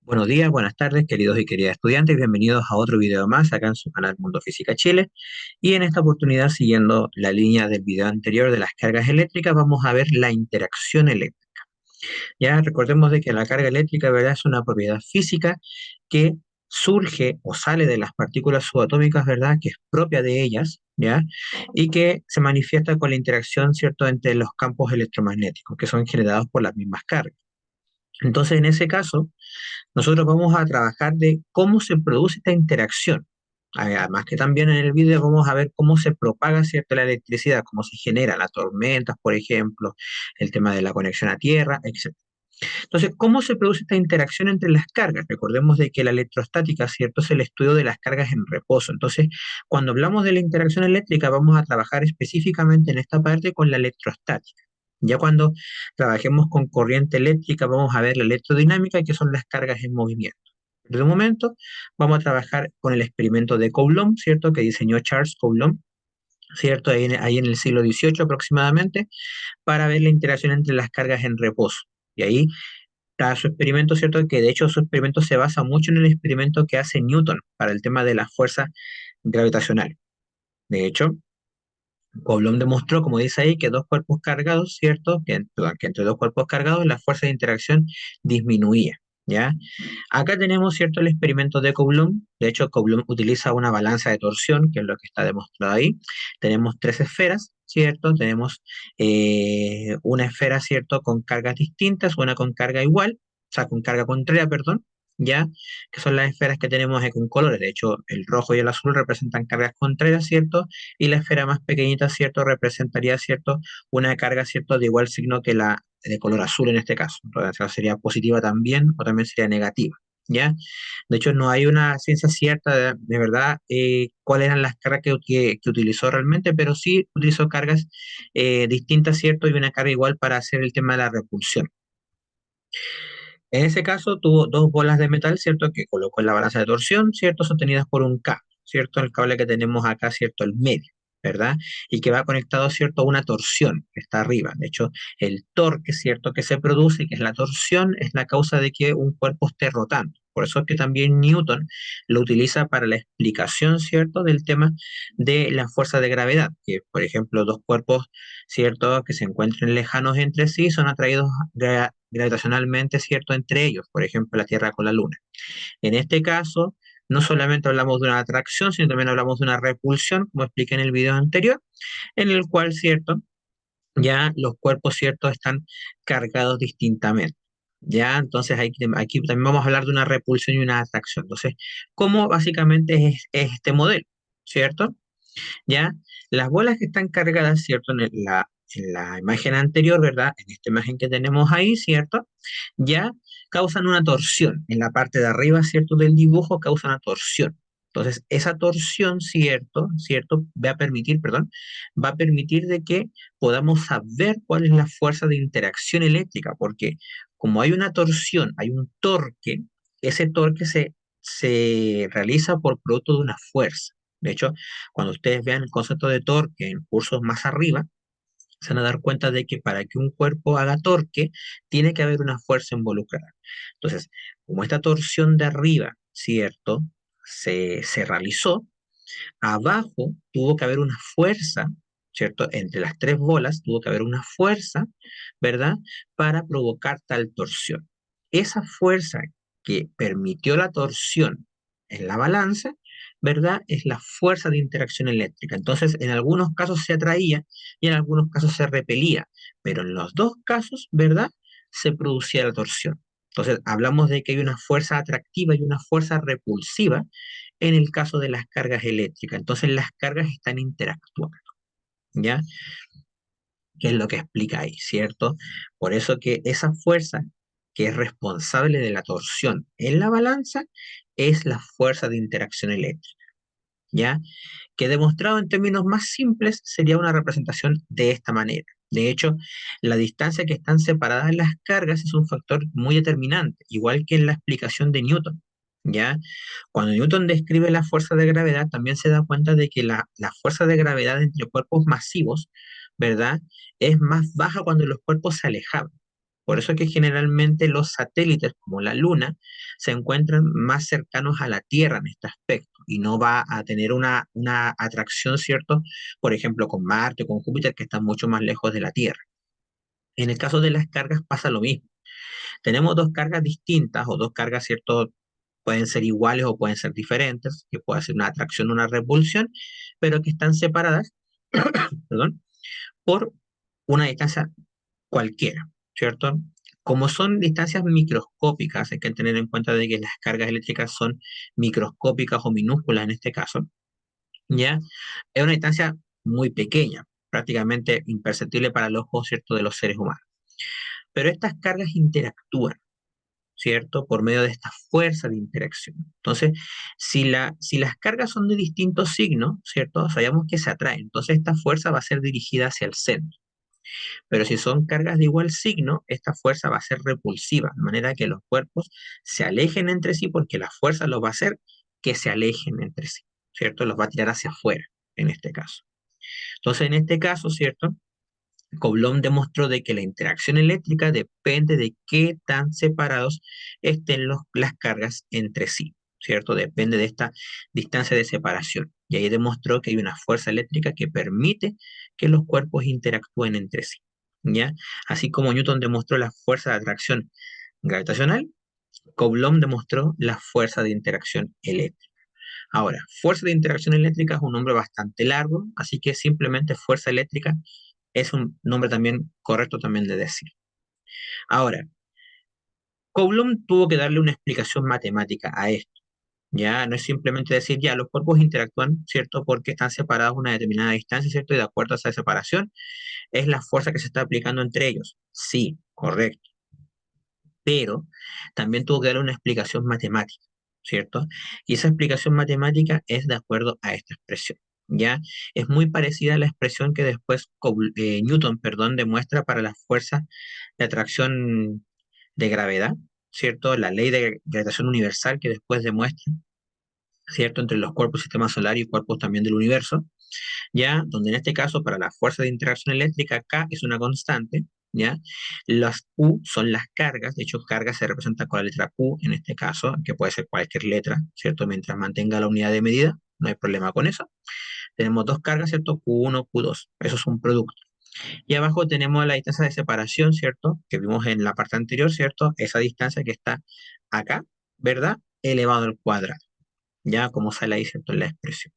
Buenos días, buenas tardes, queridos y queridas estudiantes, bienvenidos a otro video más acá en su canal Mundo Física Chile. Y en esta oportunidad, siguiendo la línea del video anterior de las cargas eléctricas, vamos a ver la interacción eléctrica. Ya recordemos de que la carga eléctrica, ¿verdad?, es una propiedad física que surge o sale de las partículas subatómicas, ¿verdad?, que es propia de ellas, ¿ya? Y que se manifiesta con la interacción, ¿cierto?, entre los campos electromagnéticos, que son generados por las mismas cargas. Entonces, en ese caso, nosotros vamos a trabajar de cómo se produce esta interacción. Además que también en el vídeo vamos a ver cómo se propaga, ¿cierto?, la electricidad, cómo se genera las tormentas, por ejemplo, el tema de la conexión a tierra, etc. Entonces, ¿cómo se produce esta interacción entre las cargas? Recordemos de que la electrostática, ¿cierto?, es el estudio de las cargas en reposo. Entonces, cuando hablamos de la interacción eléctrica, vamos a trabajar específicamente en esta parte con la electrostática. Ya cuando trabajemos con corriente eléctrica, vamos a ver la electrodinámica, que son las cargas en movimiento. De momento, vamos a trabajar con el experimento de Coulomb, ¿cierto?, que diseñó Charles Coulomb, ¿cierto?, ahí en el siglo XVIII aproximadamente, para ver la interacción entre las cargas en reposo. Y ahí está su experimento, ¿cierto?, que de hecho su experimento se basa mucho en el experimento que hace Newton para el tema de la fuerza gravitacional. De hecho, Coulomb demostró, como dice ahí, que dos cuerpos cargados, ¿cierto?, perdón, que entre dos cuerpos cargados la fuerza de interacción disminuía, ¿ya? Acá tenemos, ¿cierto?, el experimento de Coulomb. De hecho, Coulomb utiliza una balanza de torsión, que es lo que está demostrado ahí. Tenemos tres esferas, ¿cierto? Tenemos una esfera, ¿cierto?, con cargas distintas, una con carga igual, o sea, con carga contraria, perdón, ¿ya? Que son las esferas que tenemos con colores. De hecho, el rojo y el azul representan cargas contrarias, ¿cierto? Y la esfera más pequeñita, ¿cierto?, representaría, ¿cierto?, una carga, ¿cierto?, de igual signo que la de color azul en este caso. Entonces sería positiva también o también sería negativa, ¿ya? De hecho, no hay una ciencia cierta de verdad cuáles eran las cargas que utilizó realmente, pero sí utilizó cargas distintas, ¿cierto? Y una carga igual para hacer el tema de la repulsión. En ese caso tuvo dos bolas de metal, ¿cierto?, que colocó en la balanza de torsión, ¿cierto?, sostenidas por un cable, ¿cierto? El cable que tenemos acá, ¿cierto?, el medio, ¿verdad? Y que va conectado, ¿cierto?, a una torsión que está arriba. De hecho, el torque, ¿cierto?, que se produce, que es la torsión, es la causa de que un cuerpo esté rotando. Por eso es que también Newton lo utiliza para la explicación, ¿cierto?, del tema de la fuerza de gravedad, que, por ejemplo, dos cuerpos, ¿cierto?, que se encuentren lejanos entre sí son atraídos gravitacionalmente, ¿cierto?, entre ellos, por ejemplo, la Tierra con la Luna. En este caso, no solamente hablamos de una atracción, sino también hablamos de una repulsión, como expliqué en el video anterior, en el cual, ¿cierto?, ya los cuerpos, ¿cierto?, están cargados distintamente. Ya, entonces aquí también vamos a hablar de una repulsión y una atracción. Entonces, ¿cómo básicamente es este modelo? ¿Cierto? ¿Ya? Las bolas que están cargadas, ¿cierto? En la imagen anterior, ¿verdad? En esta imagen que tenemos ahí, ¿cierto? Ya causan una torsión. En la parte de arriba, ¿cierto?, del dibujo causa una torsión. Entonces, esa torsión, ¿cierto? Va a permitir de que podamos saber cuál es la fuerza de interacción eléctrica, porque como hay una torsión, hay un torque, ese torque se realiza por producto de una fuerza. De hecho, cuando ustedes vean el concepto de torque en cursos más arriba, se van a dar cuenta de que para que un cuerpo haga torque, tiene que haber una fuerza involucrada. Entonces, como esta torsión de arriba, ¿cierto?, se realizó, abajo tuvo que haber una fuerza, ¿cierto? Entre las tres bolas tuvo que haber una fuerza, ¿verdad?, para provocar tal torsión. Esa fuerza que permitió la torsión en la balanza, ¿verdad?, es la fuerza de interacción eléctrica. Entonces, en algunos casos se atraía y en algunos casos se repelía, pero en los dos casos, ¿verdad?, se producía la torsión. Entonces, hablamos de que hay una fuerza atractiva y una fuerza repulsiva en el caso de las cargas eléctricas. Entonces, las cargas están interactuando, ¿ya? Que es lo que explica ahí, ¿cierto? Por eso que esa fuerza que es responsable de la torsión en la balanza es la fuerza de interacción eléctrica, ¿ya? Que demostrado en términos más simples sería una representación de esta manera. De hecho, la distancia que están separadas las cargas es un factor muy determinante, igual que en la explicación de Newton, ¿ya? Cuando Newton describe la fuerza de gravedad, también se da cuenta de que la fuerza de gravedad entre cuerpos masivos, ¿verdad?, es más baja cuando los cuerpos se alejaban. Por eso es que generalmente los satélites como la Luna se encuentran más cercanos a la Tierra en este aspecto y no va a tener una atracción, ¿cierto? Por ejemplo, con Marte o con Júpiter que están mucho más lejos de la Tierra. En el caso de las cargas pasa lo mismo. Tenemos dos cargas distintas o dos cargas, ¿cierto? Pueden ser iguales o pueden ser diferentes, que puede ser una atracción o una repulsión, pero que están separadas, perdón, por una distancia cualquiera, ¿cierto? Como son distancias microscópicas, hay que tener en cuenta de que las cargas eléctricas son microscópicas o minúsculas en este caso, ¿ya? Es una distancia muy pequeña, prácticamente imperceptible para el ojo, ¿cierto?, de los seres humanos. Pero estas cargas interactúan, ¿cierto? Por medio de esta fuerza de interacción. Entonces, si las cargas son de distintos signos, ¿cierto? Sabemos que se atraen. Entonces, esta fuerza va a ser dirigida hacia el centro. Pero si son cargas de igual signo, esta fuerza va a ser repulsiva, de manera que los cuerpos se alejen entre sí porque la fuerza los va a hacer que se alejen entre sí, ¿cierto? Los va a tirar hacia afuera, en este caso. Entonces, en este caso, ¿cierto? Coulomb demostró de que la interacción eléctrica depende de qué tan separados estén las cargas entre sí, ¿cierto? Depende de esta distancia de separación. Y ahí demostró que hay una fuerza eléctrica que permite que los cuerpos interactúen entre sí, ¿ya? Así como Newton demostró la fuerza de atracción gravitacional, Coulomb demostró la fuerza de interacción eléctrica. Ahora, fuerza de interacción eléctrica es un nombre bastante largo, así que simplemente fuerza eléctrica es un nombre también correcto también de decir. Ahora, Coulomb tuvo que darle una explicación matemática a esto. Ya no es simplemente decir, ya los cuerpos interactúan, ¿cierto? Porque están separados a una determinada distancia, ¿cierto? Y de acuerdo a esa separación, es la fuerza que se está aplicando entre ellos. Sí, correcto. Pero también tuvo que darle una explicación matemática, ¿cierto? Y esa explicación matemática es de acuerdo a esta expresión. ¿Ya? Es muy parecida a la expresión que después Newton, perdón, demuestra para la fuerza de atracción de gravedad, ¿cierto? La ley de gravitación universal que después demuestra, ¿cierto? Entre los cuerpos del sistema solar y cuerpos también del universo, ¿ya? Donde en este caso, para la fuerza de interacción eléctrica, K es una constante, ¿ya? Las Q son las cargas, de hecho, carga se representa con la letra Q en este caso, que puede ser cualquier letra, ¿cierto? Mientras mantenga la unidad de medida, no hay problema con eso. Tenemos dos cargas, ¿cierto? Q1, Q2, eso es un producto. Y abajo tenemos la distancia de separación, ¿cierto? Que vimos en la parte anterior, ¿cierto? Esa distancia que está acá, ¿verdad? Elevado al cuadrado, ya como sale ahí, ¿cierto? En la expresión.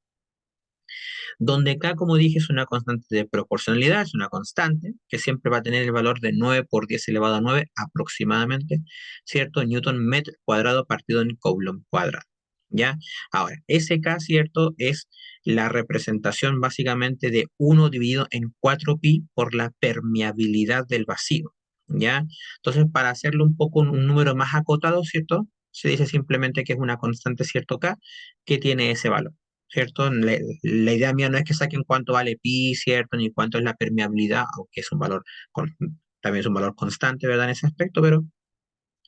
Donde K, como dije, es una constante de proporcionalidad, es una constante que siempre va a tener el valor de 9 por 10 elevado a 9 aproximadamente, ¿cierto? Newton metro cuadrado partido en Coulomb cuadrado, ¿ya? Ahora, ese K, ¿cierto? Es la representación básicamente de 1 dividido en 4pi por la permeabilidad del vacío, ¿ya? Entonces, para hacerlo un poco un número más acotado, ¿cierto? Se dice simplemente que es una constante, ¿cierto? K, que tiene ese valor. ¿Cierto? La idea mía no es que saquen cuánto vale pi, ¿cierto? Ni cuánto es la permeabilidad, aunque es un valor, también es un valor constante, ¿verdad? En ese aspecto, pero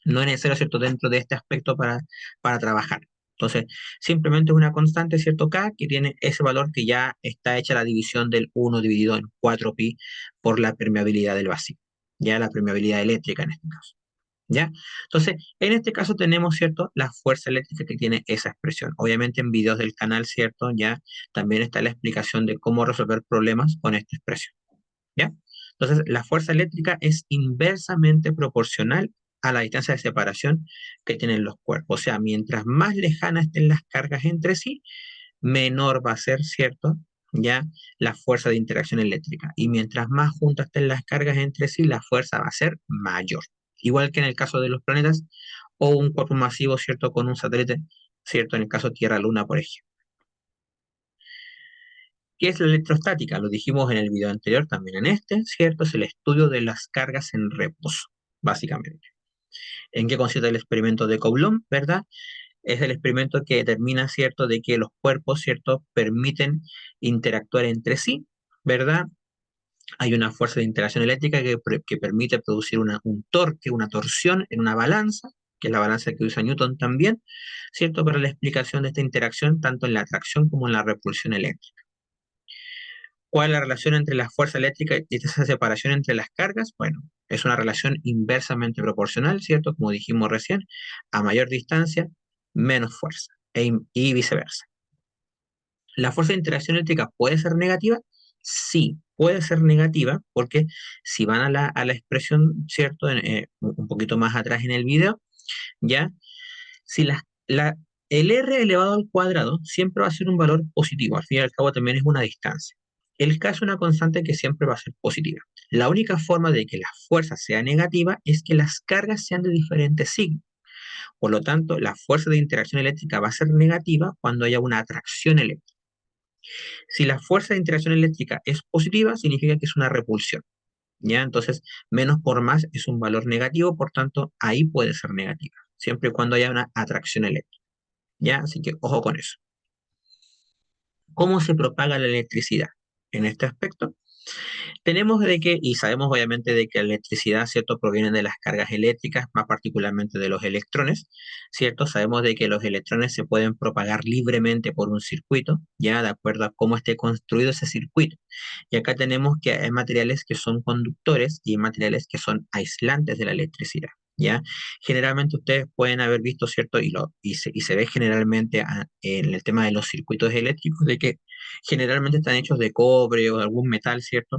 no es necesario, ¿cierto? Dentro de este aspecto para trabajar. Entonces, simplemente es una constante, ¿cierto? K, que tiene ese valor que ya está hecha la división del 1 dividido en 4pi por la permeabilidad del vacío, ya la permeabilidad eléctrica en este caso. ¿Ya? Entonces, en este caso tenemos, ¿cierto?, la fuerza eléctrica que tiene esa expresión. Obviamente en videos del canal, ¿cierto?, ya también está la explicación de cómo resolver problemas con esta expresión. ¿Ya? Entonces, la fuerza eléctrica es inversamente proporcional a la distancia de separación que tienen los cuerpos. O sea, mientras más lejanas estén las cargas entre sí, menor va a ser, ¿cierto? Ya la fuerza de interacción eléctrica. Y mientras más juntas estén las cargas entre sí, la fuerza va a ser mayor. Igual que en el caso de los planetas o un cuerpo masivo, ¿cierto? Con un satélite, ¿cierto? En el caso Tierra-Luna, por ejemplo. ¿Qué es la electrostática? Lo dijimos en el video anterior, también en este, ¿cierto? Es el estudio de las cargas en reposo, básicamente. ¿En qué consiste el experimento de Coulomb, verdad? Es el experimento que determina, ¿cierto?, de que los cuerpos, ¿cierto?, permiten interactuar entre sí, ¿verdad? Hay una fuerza de interacción eléctrica que permite producir un torque, una torsión en una balanza, que es la balanza que usa Newton también, ¿cierto?, para la explicación de esta interacción, tanto en la atracción como en la repulsión eléctrica. ¿Cuál es la relación entre la fuerza eléctrica y esa separación entre las cargas? Bueno, es una relación inversamente proporcional, ¿cierto? Como dijimos recién, a mayor distancia, menos fuerza, y viceversa. ¿La fuerza de interacción eléctrica puede ser negativa? Sí, puede ser negativa, porque si van a la expresión, ¿cierto? Un poquito más atrás en el video, ¿ya? Si el r elevado al cuadrado siempre va a ser un valor positivo, al fin y al cabo también es una distancia. El K es una constante que siempre va a ser positiva. La única forma de que la fuerza sea negativa es que las cargas sean de diferentes signos. Por lo tanto, la fuerza de interacción eléctrica va a ser negativa cuando haya una atracción eléctrica. Si la fuerza de interacción eléctrica es positiva, significa que es una repulsión. ¿Ya? Entonces, menos por más es un valor negativo, por tanto, ahí puede ser negativa, siempre y cuando haya una atracción eléctrica. ¿Ya? Así que ojo con eso. ¿Cómo se propaga la electricidad? En este aspecto, tenemos de que, y sabemos obviamente de que la electricidad, ¿cierto?, proviene de las cargas eléctricas, más particularmente de los electrones, ¿cierto? Sabemos de que los electrones se pueden propagar libremente por un circuito, ya de acuerdo a cómo esté construido ese circuito. Y acá tenemos que hay materiales que son conductores y hay materiales que son aislantes de la electricidad. ¿Ya? Generalmente ustedes pueden haber visto, ¿cierto? Y se ve generalmente en el tema de los circuitos eléctricos, de que generalmente están hechos de cobre o de algún metal, ¿cierto?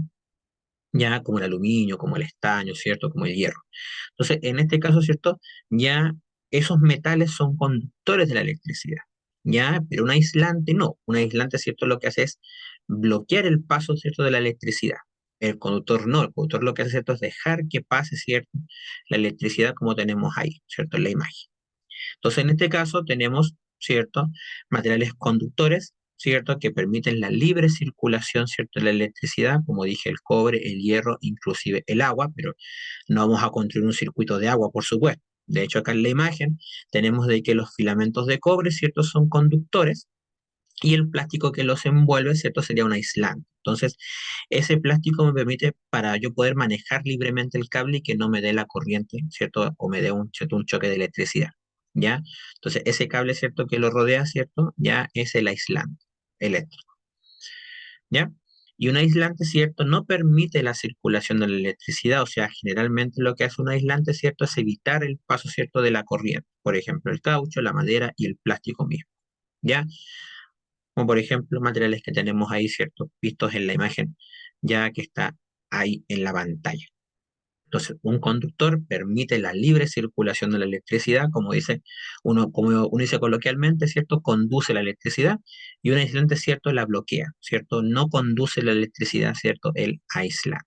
Ya como el aluminio, como el estaño, ¿cierto? Como el hierro. Entonces, en este caso, ¿cierto? Ya esos metales son conductores de la electricidad, ¿ya? Pero un aislante no. Un aislante, ¿cierto? Lo que hace es bloquear el paso, ¿cierto? De la electricidad. El conductor no. El conductor lo que hace, ¿cierto? Es dejar que pase, ¿cierto? La electricidad como tenemos ahí, ¿cierto? En la imagen. Entonces, en este caso tenemos, ¿cierto? Materiales conductores, ¿cierto? Que permiten la libre circulación, ¿cierto? De la electricidad, como dije, el cobre, el hierro, inclusive el agua, pero no vamos a construir un circuito de agua, por supuesto. De hecho, acá en la imagen tenemos de que los filamentos de cobre, ¿cierto? Son conductores y el plástico que los envuelve, ¿cierto? Sería un aislante. Entonces, ese plástico me permite para yo poder manejar libremente el cable y que no me dé la corriente, ¿cierto? O me dé ¿cierto? Un choque de electricidad, ¿ya? Entonces, ese cable, ¿cierto? Que lo rodea, ¿cierto? Ya es el aislante eléctrico, ¿ya? Y un aislante, ¿cierto? No permite la circulación de la electricidad, o sea, generalmente lo que hace un aislante, ¿cierto? Es evitar el paso, ¿cierto? De la corriente. Por ejemplo, el caucho, la madera y el plástico mismo, ¿ya? Como por ejemplo materiales que tenemos ahí, ¿cierto? Vistos en la imagen, ya que está ahí en la pantalla. Entonces, un conductor permite la libre circulación de la electricidad, como uno dice coloquialmente, ¿cierto? Conduce la electricidad y un aislante, ¿cierto? La bloquea, ¿cierto? No conduce la electricidad, ¿cierto? El aísla,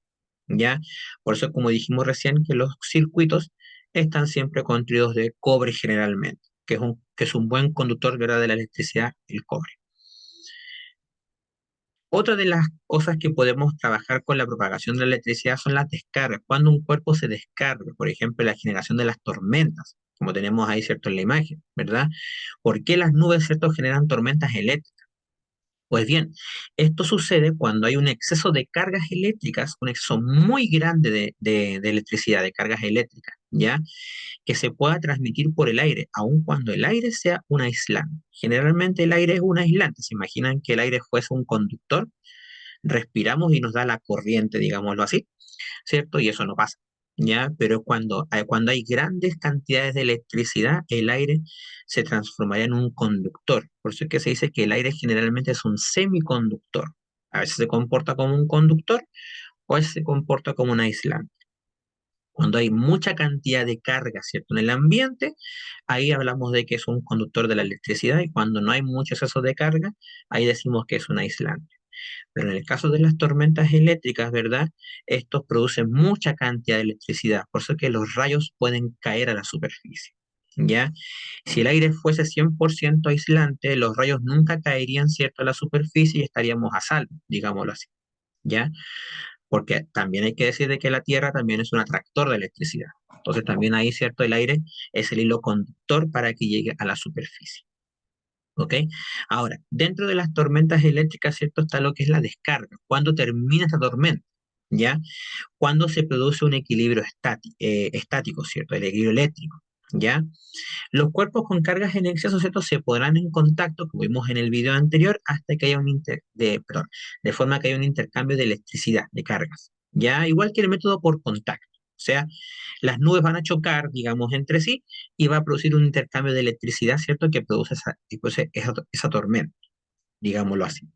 ¿ya? Por eso, como dijimos recién, que los circuitos están siempre construidos de cobre generalmente, que es un buen conductor, ¿verdad? De la electricidad, el cobre. Otra de las cosas que podemos trabajar con la propagación de la electricidad son las descargas. Cuando un cuerpo se descarga, por ejemplo, la generación de las tormentas, como tenemos ahí, ¿cierto? En la imagen, ¿verdad? ¿Por qué las nubes, ¿cierto? Generan tormentas eléctricas? Pues bien, esto sucede cuando hay un exceso de cargas eléctricas, un exceso muy grande de electricidad, de cargas eléctricas, ¿ya? Que se pueda transmitir por el aire, aun cuando el aire sea un aislante. Generalmente el aire es un aislante. ¿Se imaginan que el aire fuese un conductor? Respiramos y nos da la corriente, digámoslo así, ¿cierto? Y eso no pasa, ¿ya? Pero cuando hay grandes cantidades de electricidad, el aire se transformaría en un conductor. Por eso es que se dice que el aire generalmente es un semiconductor. A veces se comporta como un conductor o a veces se comporta como un aislante. Cuando hay mucha cantidad de carga, ¿cierto? En el ambiente, ahí hablamos de que es un conductor de la electricidad y cuando no hay mucho exceso de carga, ahí decimos que es un aislante. Pero en el caso de las tormentas eléctricas, ¿verdad? Estos producen mucha cantidad de electricidad, por eso que los rayos pueden caer a la superficie, ¿ya? Si el aire fuese 100% aislante, los rayos nunca caerían, ¿cierto?, a la superficie y estaríamos a salvo, digámoslo así, ¿ya? Porque también hay que decir de que la Tierra también es un atractor de electricidad. Entonces también ahí, ¿cierto? El aire es el hilo conductor para que llegue a la superficie. ¿Ok? Ahora, dentro de las tormentas eléctricas, ¿cierto? Está lo que es la descarga. ¿Cuándo termina esta tormenta? ¿Ya? Cuando se produce un equilibrio estático, ¿cierto? El equilibrio eléctrico. ¿ya? Los cuerpos con cargas en exceso, ¿cierto? Se podrán en contacto, como vimos en el video anterior, hasta que haya perdón, de forma que haya un intercambio de electricidad, de cargas, ¿ya? Igual que el método por contacto. O sea, las nubes van a chocar, digamos, entre sí y va a producir un intercambio de electricidad, ¿cierto? Que produce esa tormenta, digámoslo así.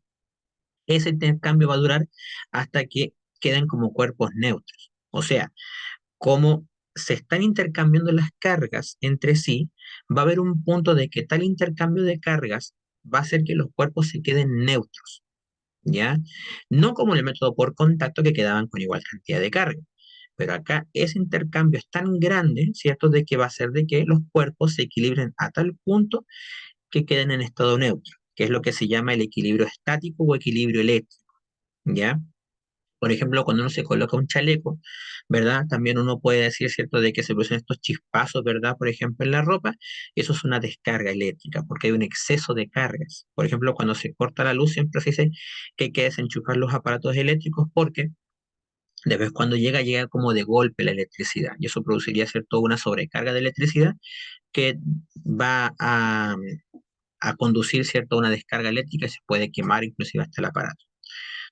Ese intercambio va a durar hasta que queden como cuerpos neutros. O sea, como se están intercambiando las cargas entre sí, va a haber un punto de que tal intercambio de cargas va a hacer que los cuerpos se queden neutros, ¿ya? No como en el método por contacto que quedaban con igual cantidad de carga. Pero acá ese intercambio es tan grande, ¿cierto? De que va a hacer de que los cuerpos se equilibren a tal punto que queden en estado neutro, que es lo que se llama el equilibrio estático o equilibrio eléctrico, ¿ya? Por ejemplo, cuando uno se coloca un chaleco, ¿verdad? También uno puede decir, ¿cierto?, de que se producen estos chispazos, ¿verdad? Por ejemplo, en la ropa, eso es una descarga eléctrica, porque hay un exceso de cargas. Por ejemplo, cuando se corta la luz, siempre se dice que hay que desenchufar los aparatos eléctricos porque de vez cuando llega como de golpe la electricidad, y eso produciría, ¿cierto?, una sobrecarga de electricidad que va a conducir, ¿cierto?, a una descarga eléctrica y se puede quemar inclusive hasta el aparato.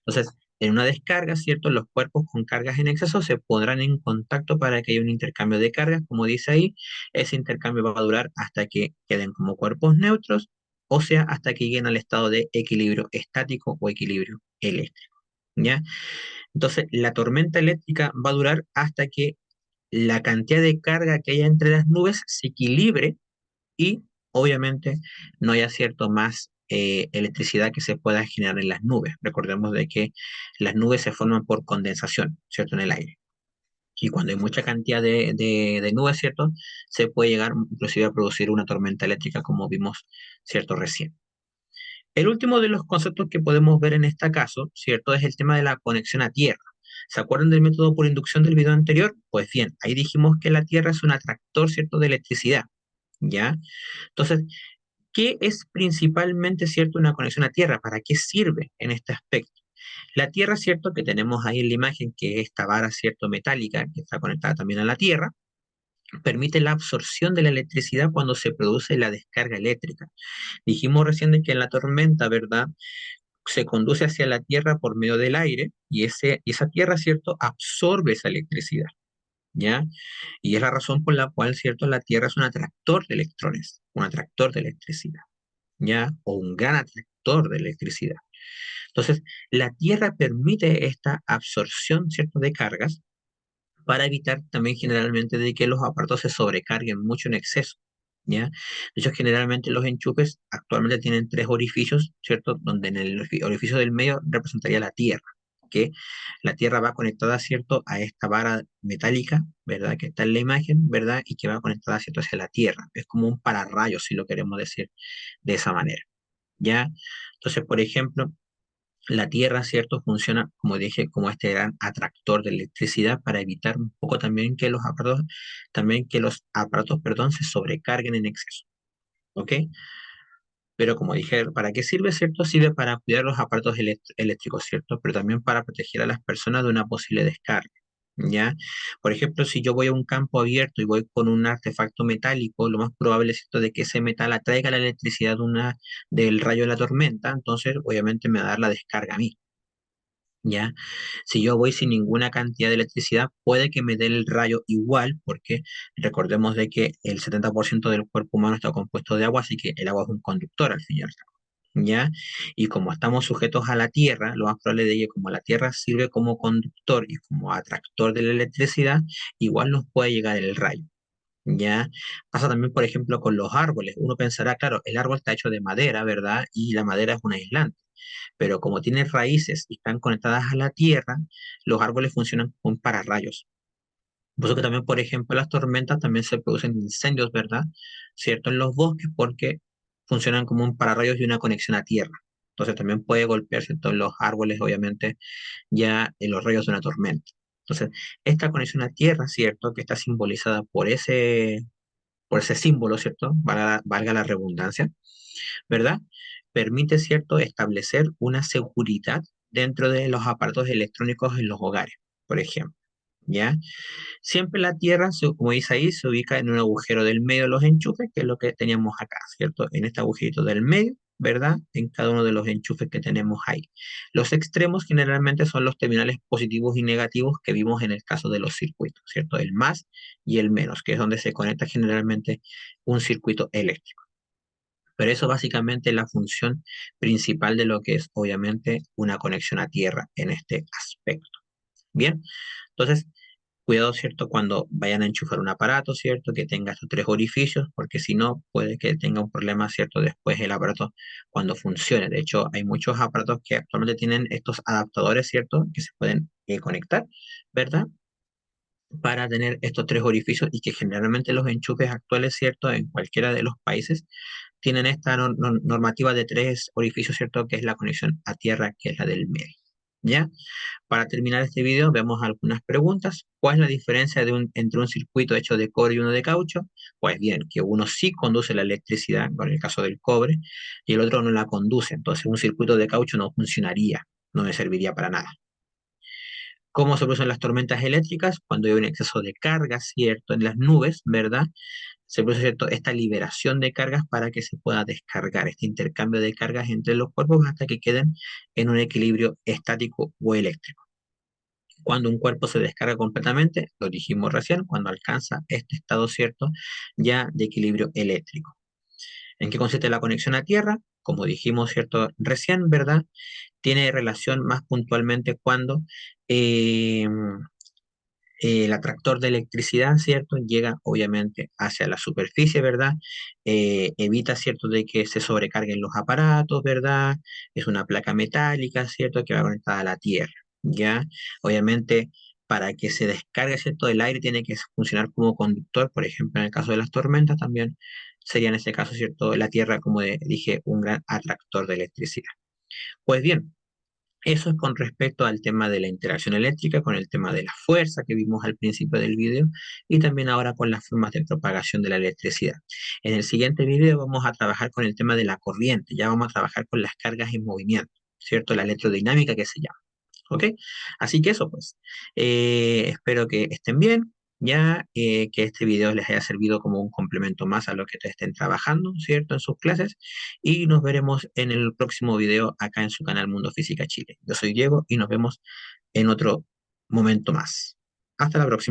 Entonces, en una descarga, ¿cierto? Los cuerpos con cargas en exceso se pondrán en contacto para que haya un intercambio de cargas, como dice ahí. Ese intercambio va a durar hasta que queden como cuerpos neutros, o sea, hasta que lleguen al estado de equilibrio estático o equilibrio eléctrico, ¿ya? Entonces, la tormenta eléctrica va a durar hasta que la cantidad de carga que haya entre las nubes se equilibre y obviamente no haya cierto más electricidad que se pueda generar en las nubes. Recordemos de que las nubes se forman por condensación, ¿cierto? En el aire. Y cuando hay mucha cantidad de nubes, ¿cierto? Se puede llegar inclusive a producir una tormenta eléctrica como vimos, ¿cierto? Recién. El último de los conceptos que podemos ver en este caso, ¿cierto? Es el tema de la conexión a tierra. ¿Se acuerdan del método por inducción del video anterior? Pues bien, ahí dijimos que la tierra es un atractor, ¿cierto? De electricidad, ¿ya? Entonces, ¿qué es principalmente, cierto, una conexión a tierra? ¿Para qué sirve en este aspecto? La tierra, cierto, que tenemos ahí en la imagen, que es esta vara, cierto, metálica, que está conectada también a la tierra, permite la absorción de la electricidad cuando se produce la descarga eléctrica. Dijimos recién de que en la tormenta, ¿verdad? Se conduce hacia la tierra por medio del aire y esa tierra, cierto, absorbe esa electricidad, ¿ya? Y es la razón por la cual, cierto, la tierra es un atractor de electrones, un atractor de electricidad. ¿Ya? O un gran atractor de electricidad. Entonces, la Tierra permite esta absorción, ¿cierto?, de cargas para evitar también generalmente de que los aparatos se sobrecarguen mucho en exceso, ¿ya? De hecho, generalmente los enchufes actualmente tienen tres orificios, ¿cierto? Donde en el orificio del medio representaría la Tierra, que la Tierra va conectada, ¿cierto?, a esta vara metálica, ¿verdad?, que está en la imagen, ¿verdad?, y que va conectada, ¿cierto?, hacia la Tierra. Es como un pararrayos, si lo queremos decir de esa manera. ¿Ya? Entonces, por ejemplo, la Tierra, ¿cierto? Funciona, como dije, como este gran atractor de electricidad para evitar un poco también que los aparatos, perdón, se sobrecarguen en exceso, ¿ok? Pero como dije, ¿para qué sirve, cierto? Sirve para cuidar los aparatos eléctricos, ¿cierto? Pero también para proteger a las personas de una posible descarga, ¿ya? Por ejemplo, si yo voy a un campo abierto y voy con un artefacto metálico, lo más probable es esto de que ese metal atraiga la electricidad del rayo de la tormenta, entonces obviamente me va a dar la descarga a mí, ¿ya? Si yo voy sin ninguna cantidad de electricidad, puede que me dé el rayo igual, porque recordemos de que el 70% del cuerpo humano está compuesto de agua, así que el agua es un conductor al fin y al cabo, ¿ya? Y como estamos sujetos a la Tierra, lo más probable de ello, como la Tierra sirve como conductor y como atractor de la electricidad, igual nos puede llegar el rayo, ¿ya? Pasa también, por ejemplo, con los árboles. Uno pensará, claro, el árbol está hecho de madera, ¿verdad? Y la madera es un aislante, pero como tienen raíces y están conectadas a la tierra, los árboles funcionan como un pararrayos. Por eso que también, por ejemplo, las tormentas también se producen incendios, ¿verdad? ¿Cierto? En los bosques porque funcionan como un pararrayos y una conexión a tierra. Entonces también puede golpear, ¿cierto?, en los árboles, obviamente, ya en los rayos de una tormenta. Entonces, esta conexión a tierra, ¿cierto?, que está simbolizada por ese símbolo, ¿cierto? Valga la redundancia, ¿verdad? Permite, ¿cierto?, establecer una seguridad dentro de los aparatos electrónicos en los hogares, por ejemplo, ¿ya? Siempre la Tierra, como dice ahí, se ubica en un agujero del medio de los enchufes, que es lo que teníamos acá, ¿cierto? En este agujerito del medio, ¿verdad? En cada uno de los enchufes que tenemos ahí. Los extremos generalmente son los terminales positivos y negativos que vimos en el caso de los circuitos, ¿cierto? El más y el menos, que es donde se conecta generalmente un circuito eléctrico. Pero eso básicamente es la función principal de lo que es obviamente una conexión a tierra en este aspecto. Bien, entonces cuidado, ¿cierto? Cuando vayan a enchufar un aparato, ¿cierto? Que tenga estos tres orificios, porque si no, puede que tenga un problema, ¿cierto? Después el aparato cuando funcione. De hecho, hay muchos aparatos que actualmente tienen estos adaptadores, ¿cierto? Que se pueden conectar, ¿verdad? Para tener estos tres orificios y que generalmente los enchufes actuales, ¿cierto? En cualquiera de los países tienen esta normativa de tres orificios, ¿cierto? Que es la conexión a tierra, que es la del medio. ¿Ya? Para terminar este video, vemos algunas preguntas. ¿Cuál es la diferencia entre un circuito hecho de cobre y uno de caucho? Pues bien, que uno sí conduce la electricidad, con el caso del cobre, y el otro no la conduce. Entonces, un circuito de caucho no funcionaría, no me serviría para nada. ¿Cómo se producen las tormentas eléctricas? Cuando hay un exceso de carga, ¿cierto? En las nubes, ¿verdad? Se produce, ¿cierto? Esta liberación de cargas para que se pueda descargar, este intercambio de cargas entre los cuerpos hasta que queden en un equilibrio estático o eléctrico. Cuando un cuerpo se descarga completamente, lo dijimos recién, cuando alcanza este estado cierto ya de equilibrio eléctrico. ¿En qué consiste la conexión a tierra? Como dijimos cierto recién, ¿verdad? Tiene relación más puntualmente cuando eh, el atractor de electricidad, ¿cierto? Llega obviamente hacia la superficie, ¿verdad? Evita, ¿cierto?, de que se sobrecarguen los aparatos, ¿verdad? Es una placa metálica, ¿cierto?, que va conectada a la tierra, ¿ya? Obviamente, para que se descargue, ¿cierto?, el aire tiene que funcionar como conductor, por ejemplo, en el caso de las tormentas también sería en este caso, ¿cierto?, la tierra, como dije, un gran atractor de electricidad. Pues bien, eso es con respecto al tema de la interacción eléctrica, con el tema de la fuerza que vimos al principio del video y también ahora con las formas de propagación de la electricidad. En el siguiente video vamos a trabajar con el tema de la corriente, ya vamos a trabajar con las cargas en movimiento, ¿cierto? La electrodinámica que se llama. ¿Ok? Así que eso pues. Espero que estén bien, ya que este video les haya servido como un complemento más a lo que te estén trabajando, ¿cierto? En sus clases. Y nos veremos en el próximo video acá en su canal Mundo Física Chile. Yo soy Diego y nos vemos en otro momento más. Hasta la próxima.